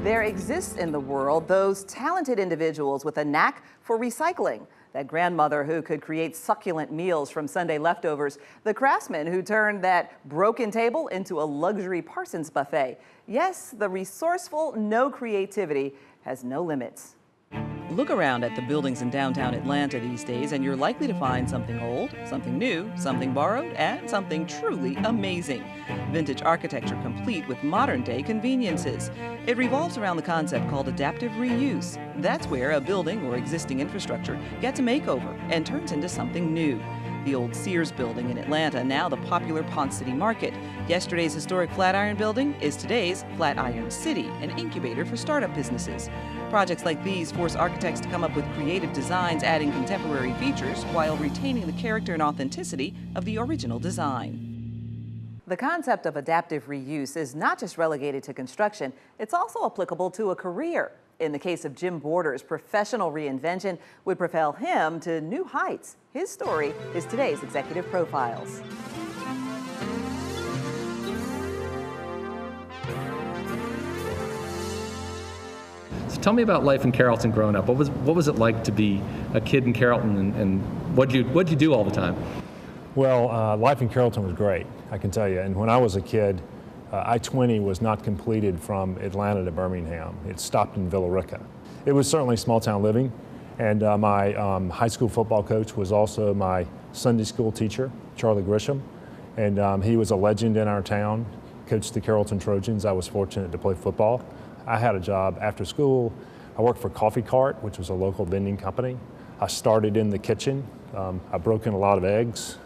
There exists in the world those talented individuals with a knack for recycling. That grandmother who could create succulent meals from Sunday leftovers. The craftsman who turned that broken table into a luxury Parsons buffet. Yes, the resourceful, no creativity has no limits. Look around at the buildings in downtown Atlanta these days and you're likely to find something old, something new, something borrowed, and something truly amazing. Vintage architecture complete with modern-day conveniences. It revolves around the concept called adaptive reuse. That's where a building or existing infrastructure gets a makeover and turns into something new. The old Sears building in Atlanta, now the popular Ponce City Market. Yesterday's historic Flatiron building is today's Flatiron City, an incubator for startup businesses. Projects like these force architects to come up with creative designs, adding contemporary features while retaining the character and authenticity of the original design. The concept of adaptive reuse is not just relegated to construction, it's also applicable to a career. In the case of Jim Borders, professional reinvention would propel him to new heights. His story is today's Executive Profiles. So tell me about life in Carrollton growing up. What was it like to be a kid in Carrollton, and what'd you do all the time? Well, life in Carrollton was great, I can tell you. And when I was a kid, I-20 was not completed from Atlanta to Birmingham. It stopped in Villa Rica. It was certainly small town living, and my high school football coach was also my Sunday school teacher, Charlie Grisham, and he was a legend in our town, coached the Carrollton Trojans. I was fortunate to play football. I had a job after school. I worked for Coffee Cart, which was a local vending company. I started in the kitchen. I broke in a lot of eggs,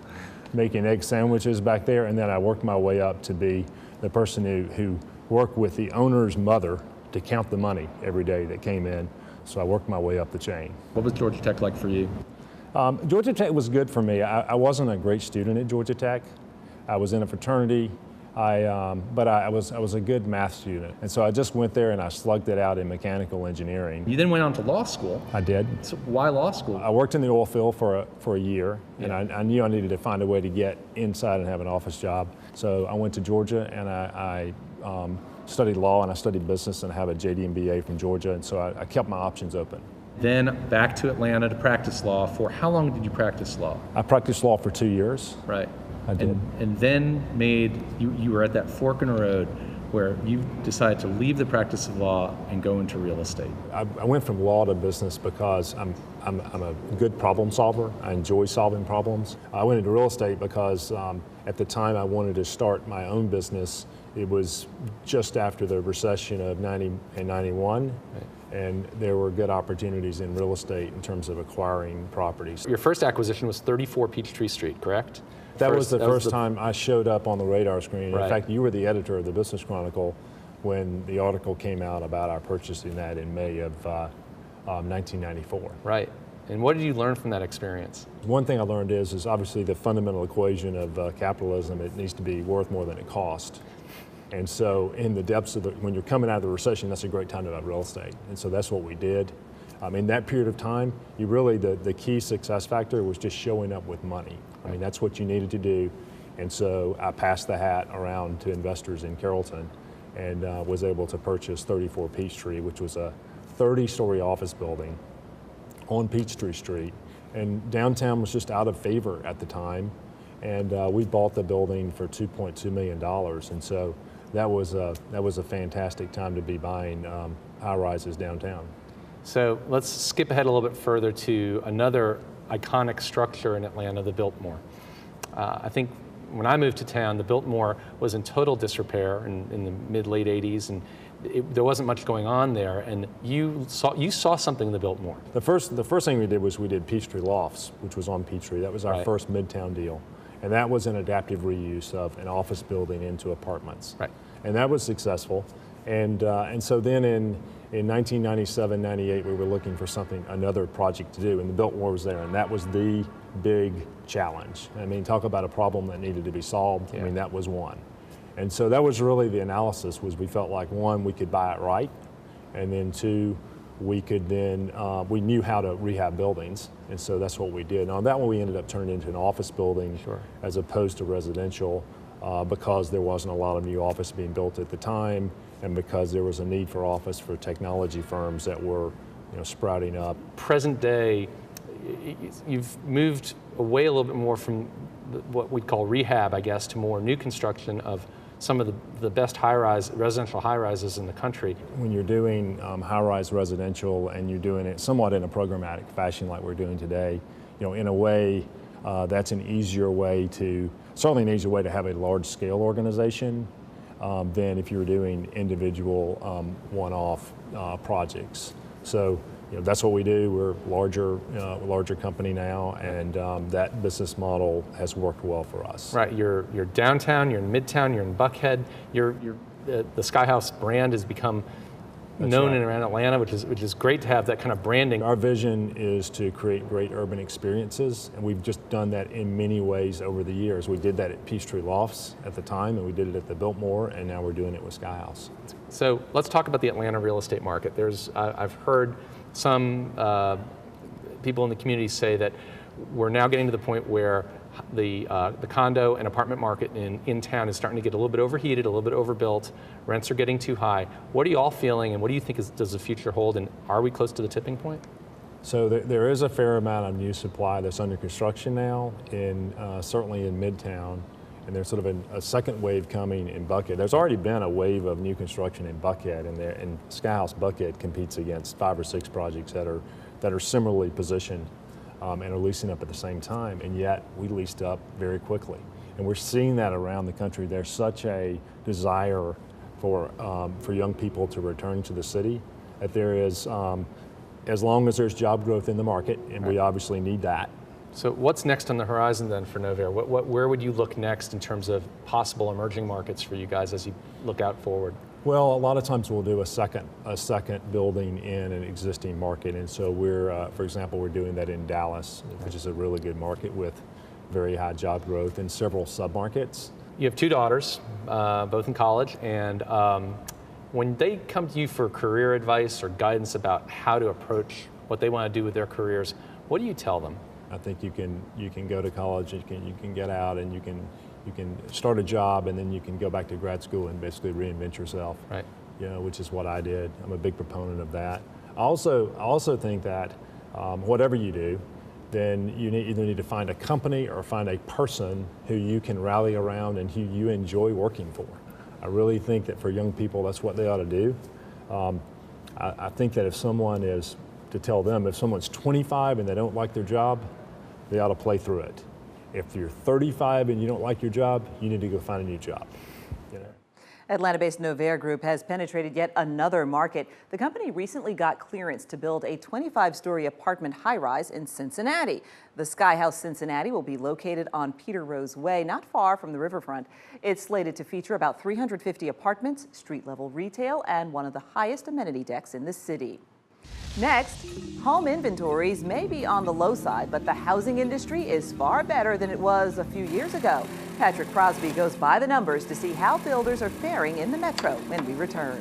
making egg sandwiches back there, and then I worked my way up to be the person who worked with the owner's mother to count the money every day that came in. So I worked my way up the chain. What was Georgia Tech like for you? Georgia Tech was good for me. I wasn't a great student at Georgia Tech. I was in a fraternity, but I was a good math student. And so I just went there and I slugged it out in mechanical engineering. You then went on to law school. I did. So why law school? I worked in the oil field for a year, and I knew I needed to find a way to get inside and have an office job. So I went to Georgia and I studied law, and I studied business, and I have a JD and BA from Georgia, and so I kept my options open. Then back to Atlanta to practice law. For how long did you practice law? I practiced law for 2 years. Right. I did. And then you were at that fork in the road where you decided to leave the practice of law and go into real estate. I went from law to business because I'm a good problem solver. I enjoy solving problems. I went into real estate because at the time I wanted to start my own business. It was just after the recession of 90 and 91. Right. And there were good opportunities in real estate in terms of acquiring properties. Your first acquisition was 34 Peachtree Street, correct? That was the first time I showed up on the radar screen. Right. In fact, you were the editor of the Business Chronicle when the article came out about our purchasing that in May of 1994. Right. And what did you learn from that experience? One thing I learned is obviously the fundamental equation of capitalism. It needs to be worth more than it costs. And so in the depths of when you're coming out of the recession, that's a great time to buy real estate. And so that's what we did. In that period of time, the key success factor was just showing up with money. I mean, that's what you needed to do. And so I passed the hat around to investors in Carrollton and was able to purchase 34 Peachtree, which was a 30-story office building on Peachtree Street. And downtown was just out of favor at the time. And we bought the building for $2.2 million. And so that was a fantastic time to be buying high-rises downtown. So let's skip ahead a little bit further to another iconic structure in Atlanta, the Biltmore. I think when I moved to town, the Biltmore was in total disrepair in the mid-late 80s, and there wasn't much going on there. And you saw something in the Biltmore. The first thing we did was we did Peachtree Lofts, which was on Peachtree. That was our first Midtown deal. And that was an adaptive reuse of an office building into apartments. Right. And that was successful. And so then in 1997, 98, we were looking for another project to do, and the Biltmore was there, and that was the big challenge. I mean, talk about a problem that needed to be solved. Yeah. I mean, that was one. And so that was really the analysis, was we felt like, one, we could buy it right, and then two, we could then, we knew how to rehab buildings, and so that's what we did. Now that one we ended up turning into an office building as opposed to residential because there wasn't a lot of new office being built at the time, and because there was a need for office for technology firms that were sprouting up. Present day, you've moved away a little bit more from what we'd call rehab, I guess, to more new construction of some of the best residential high-rises in the country. When you're doing high-rise residential and you're doing it somewhat in a programmatic fashion like we're doing today, in a way that's certainly an easier way to have a large-scale organization than if you were doing individual one-off projects. So that's what we do. We're a larger company now, and that business model has worked well for us. Right, you're downtown, you're in Midtown, you're in Buckhead. The Sky House brand has become known in and around Atlanta, which is great to have that kind of branding. Our vision is to create great urban experiences, and we've just done that in many ways over the years. We did that at Peachtree Lofts at the time, and we did it at the Biltmore, and now we're doing it with Sky House. So let's talk about the Atlanta real estate market. I've heard some people in the community say that we're now getting to the point where the condo and apartment market in town is starting to get a little bit overheated, a little bit overbuilt. Rents are getting too high. What are you all feeling, and what do you think does the future hold, and are we close to the tipping point? So there is a fair amount of new supply that's under construction now, certainly in Midtown, and there's sort of a second wave coming in Buckhead. There's already been a wave of new construction in Buckhead, and Sky House Buckhead competes against 5 or 6 projects that are similarly positioned and are leasing up at the same time, and yet we leased up very quickly. And we're seeing that around the country. There's such a desire for young people to return to the city that there is, as long as there's job growth in the market, and we obviously need that. So what's next on the horizon then for Novair? Where would you look next in terms of possible emerging markets for you guys as you look out forward? Well, a lot of times we'll do a second building in an existing market, and so for example, we're doing that in Dallas, which is a really good market with very high job growth in several submarkets. You have 2 daughters, both in college, and when they come to you for career advice or guidance about how to approach what they want to do with their careers, what do you tell them? I think you can go to college, you can get out, and you can start a job, and then you can go back to grad school and basically reinvent yourself. Right. Which is what I did. I'm a big proponent of that. I also think that whatever you do, then you either need to find a company or find a person who you can rally around and who you enjoy working for. I really think that for young people, that's what they ought to do. I think that if someone's 25 and they don't like their job, they ought to play through it. If you're 35 and you don't like your job, you need to go find a new job. Atlanta-based Novair Group has penetrated yet another market. The company recently got clearance to build a 25-story apartment high-rise in Cincinnati. The Sky House Cincinnati will be located on Peter Rose Way, not far from the riverfront. It's slated to feature about 350 apartments, street-level retail, and one of the highest amenity decks in the city. Next, home inventories may be on the low side, but the housing industry is far better than it was a few years ago. Patrick Crosby goes by the numbers to see how builders are faring in the metro when we return.